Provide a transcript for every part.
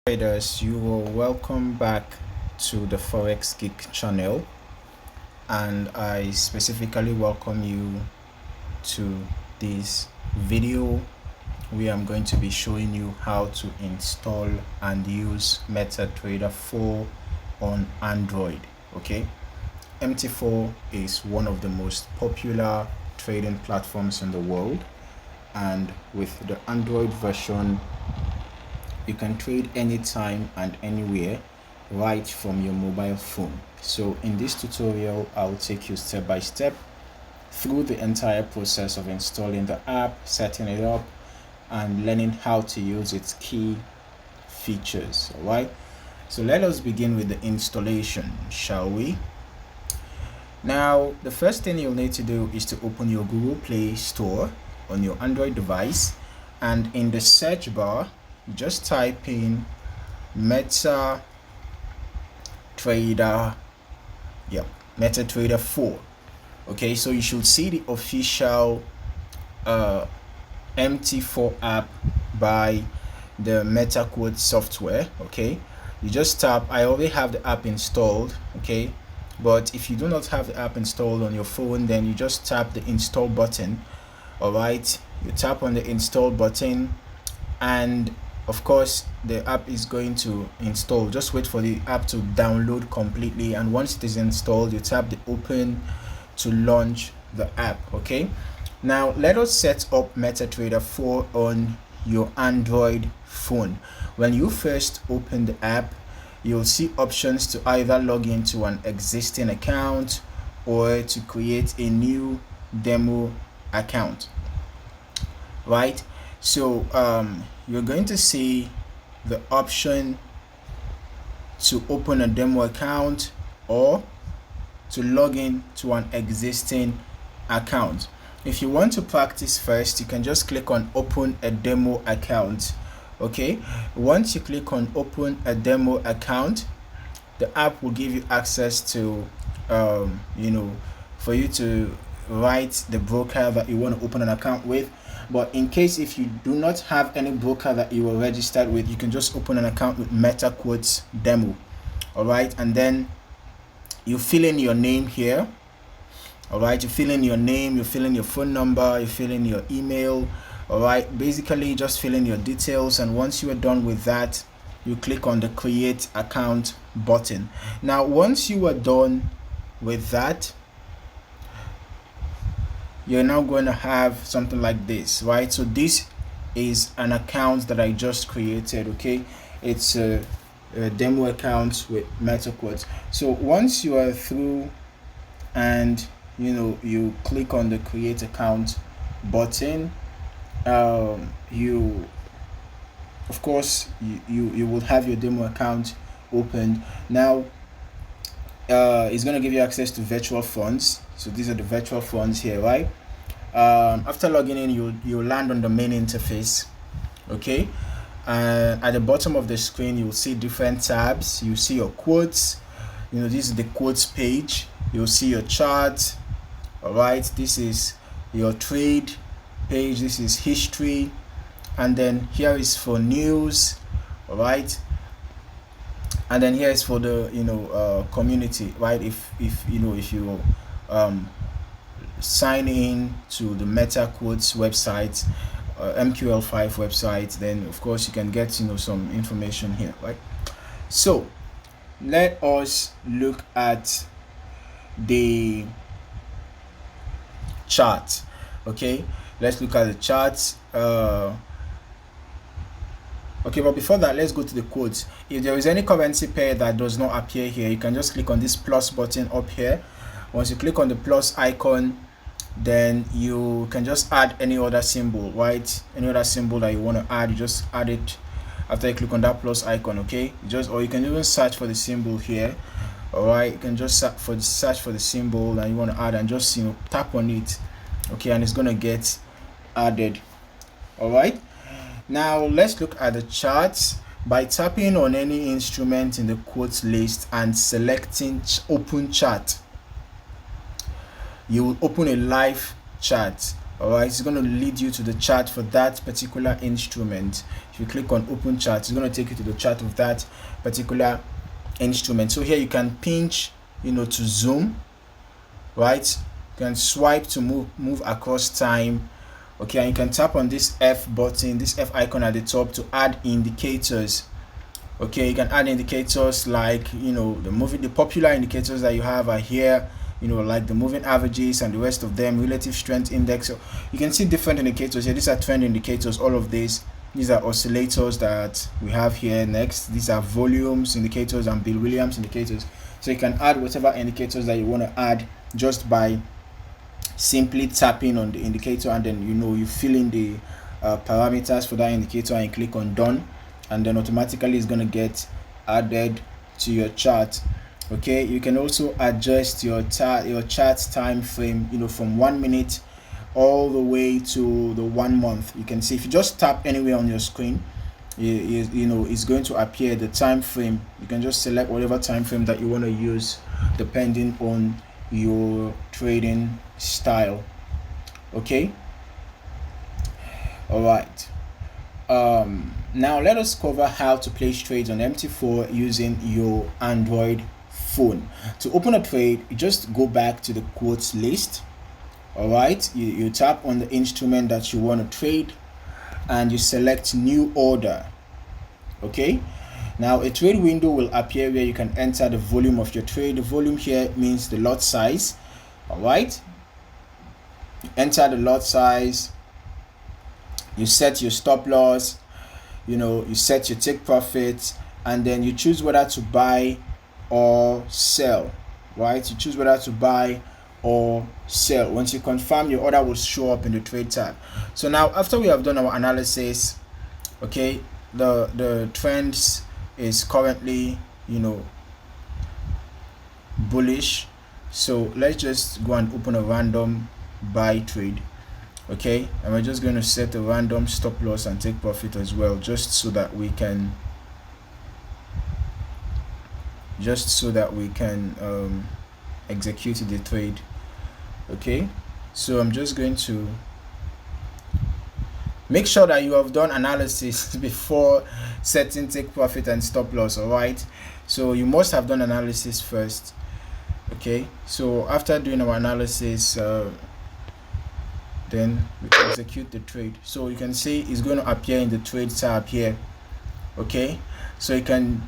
Traders, you are welcome back to the Forex Geek channel, and I specifically welcome you to this video where I'm going to be showing you how to install and use MetaTrader 4 on Android. Okay, MT4 is one of the most popular trading platforms in the world, and with the Android version you can trade anytime and anywhere right from your mobile phone. So in this tutorial, I'll take you step by step through the entire process of installing the app, setting it up, and learning how to use its key features. All right, so let us begin with the installation, shall we? Now, the first thing you'll need to do is to open your Google Play Store on your Android device, and in the search bar just type in MetaTrader, MetaTrader 4. Okay, so you should see the official MT4 app by the MetaTrader software. Okay, you just tap. I already have the app installed. Okay, but if you do not have the app installed on your phone, then you just tap the install button. All right, you tap on the install button, and of course the app is going to install. Just wait for the app to download completely, and once it is installed, you tap the open to launch the app. Okay, now let us set up MetaTrader 4 on your Android phone. When you first open the app, you'll see options to either log into an existing account or to create a new demo account, right? So you're going to see the option to open a demo account or to log in to an existing account. If you want to practice first, you can just click on open a demo account. Okay, once you click on open a demo account, the app will give you access to for you to write the broker that you want to open an account with. But in case if you do not have any broker that you are registered with, you can just open an account with MetaQuotes demo. All right, and then you fill in your name here. All right, you fill in your name, you fill in your phone number, you fill in your email. All right, basically just fill in your details, and once you are done with that, you click on the create account button. Now once you are done with that, you're now going to have something like this, right? So this is an account that I just created. Okay, it's a demo account with MetaQuotes. So once you are through and you click on the create account button, you of course you will have your demo account opened. Now it's going to give you access to virtual funds. So these are the virtual funds here, right? After logging in, you'll land on the main interface. Okay, at the bottom of the screen you'll see different tabs. You see your quotes. This is the quotes page. You'll see your chart. All right, this is your trade page. This is history, and then here is for news. All right, and then here is for the community, right? If you sign in to the MetaQuotes website, MQL5 website, then of course you can get some information here, right? So let us look at the chart. Okay, let's look at the charts. Okay, but before that, let's go to the quotes. If there is any currency pair that does not appear here, you can just click on this plus button up here. Once you click on the plus icon, then you can just add any other symbol, right? Any other symbol that you want to add, you just add it after you click on that plus icon. Okay, or you can even search for the symbol here. All right, you can just search for the symbol that you want to add and just tap on it. Okay, and it's gonna get added. All right, now let's look at the charts. By tapping on any instrument in the quotes list and selecting open chart, you will open a live chart. All right, it's going to lead you to the chart for that particular instrument. If you click on open chart, it's going to take you to the chart of that particular instrument. So here you can pinch, to zoom, right? You can swipe to move across time. Okay, and you can tap on this F button, this F icon at the top, to add indicators. Okay, you can add indicators like, the popular indicators that you have are here, like the moving averages and the rest of them, relative strength index. So you can see different indicators here. These are trend indicators, all of these are oscillators that we have here. Next, these are volumes indicators and Bill Williams indicators. So you can add whatever indicators that you want to add just by simply tapping on the indicator, and then you fill in the parameters for that indicator and click on done, and then automatically it's going to get added to your chart. Okay, you can also adjust your chart time frame, from 1 minute all the way to the 1 month. You can see if you just tap anywhere on your screen, it's going to appear the time frame. You can just select whatever time frame that you want to use depending on your trading style. Okay, all right. Now let us cover how to place trades on MT4 using your Android phone. To open a trade, you just go back to the quotes list. All right, you tap on the instrument that you want to trade and you select new order. Okay, now a trade window will appear where you can enter the volume of your trade. The volume here means the lot size. All right, you enter the lot size, you set your stop loss, you set your take profit, and then you choose whether to buy or sell. Right, you choose whether to buy or sell. Once you confirm, your order will show up in the trade tab. So now after we have done our analysis, okay, the trends is currently bullish. So let's just go and open a random buy trade. Okay, and we're just going to set a random stop loss and take profit as well, just so that we can execute the trade. Okay, so I'm just going to make sure that you have done analysis before setting take profit and stop loss. All right, so you must have done analysis first. Okay, so after doing our analysis, then we execute the trade. So you can see it's going to appear in the trade tab here. Okay, so you can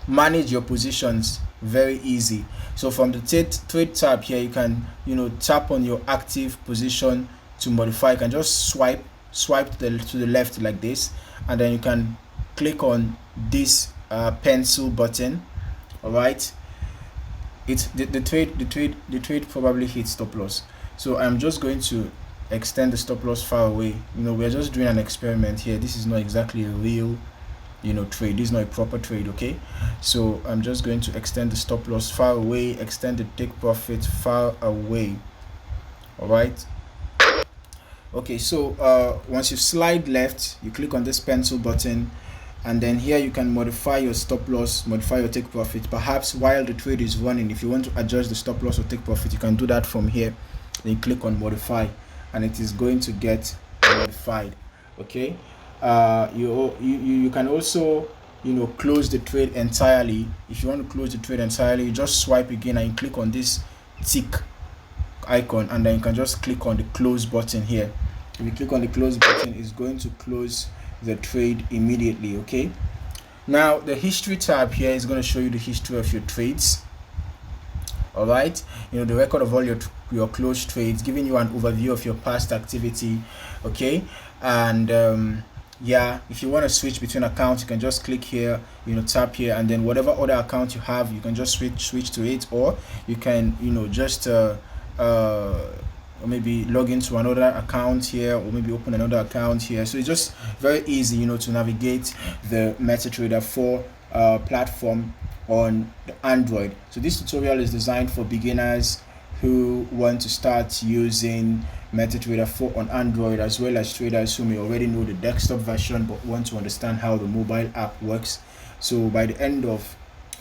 manage your positions very easy. So from the trade tab here, you can tap on your active position to modify. You can just swipe to the left like this, and then you can click on this pencil button. All right, the trade probably hits stop loss. So I'm just going to extend the stop loss far away. We're just doing an experiment here. This is not exactly a real trade. This is not a proper trade. Okay, so I'm just going to extend the stop loss far away, extend the take profit far away. All right, okay, so once you slide left, you click on this pencil button, and then here you can modify your stop loss, modify your take profit. Perhaps while the trade is running, if you want to adjust the stop loss or take profit, you can do that from here. Then you click on modify, and it is going to get modified. Okay, you can also close the trade entirely. If you want to close the trade entirely, you just swipe again and you click on this tick icon, and then you can just click on the close button here. If you click on the close button, it's going to close the trade immediately. Okay, now the history tab here is going to show you the history of your trades. All right, the record of all your closed trades, giving you an overview of your past activity. Okay, and yeah, if you want to switch between accounts, you can just click here, tap here, and then whatever other account you have, you can just switch to it, or you can just maybe log into another account here, or maybe open another account here. So it's just very easy to navigate the MetaTrader 4 platform on the Android. So this tutorial is designed for beginners who want to start using MetaTrader 4 on Android, as well as traders who may already know the desktop version but want to understand how the mobile app works. So by the end of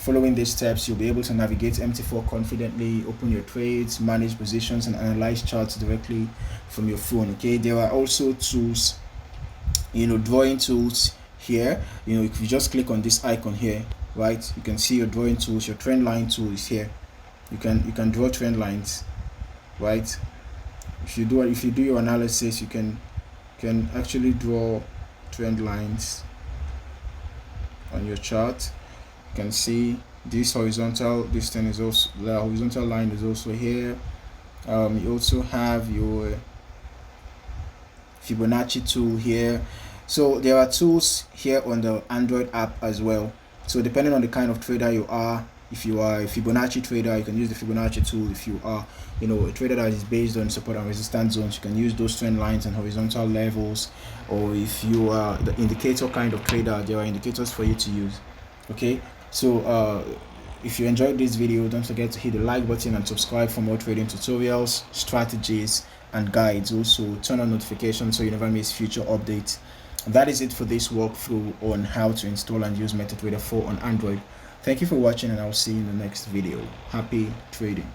Following these steps, you'll be able to navigate MT4 confidently, open your trades, manage positions, and analyze charts directly from your phone. Okay, there are also tools, drawing tools here. If you just click on this icon here, right, you can see your drawing tools. Your trend line tool is here. You can draw trend lines, right? If you do your analysis, you can actually draw trend lines on your chart. You can see this horizontal, this thing is also, the horizontal line is also here. You also have your Fibonacci tool here. So there are tools here on the Android app as well. So depending on the kind of trader you are, if you are a Fibonacci trader, you can use the Fibonacci tool. If you are, a trader that is based on support and resistance zones, you can use those trend lines and horizontal levels. Or if you are the indicator kind of trader, there are indicators for you to use. Okay, so if you enjoyed this video, don't forget to hit the like button and subscribe for more trading tutorials, strategies, and guides. Also turn on notifications so you never miss future updates. That is it for this walkthrough on how to install and use MetaTrader 4 on Android. Thank you for watching, and I'll see you in the next video. Happy trading.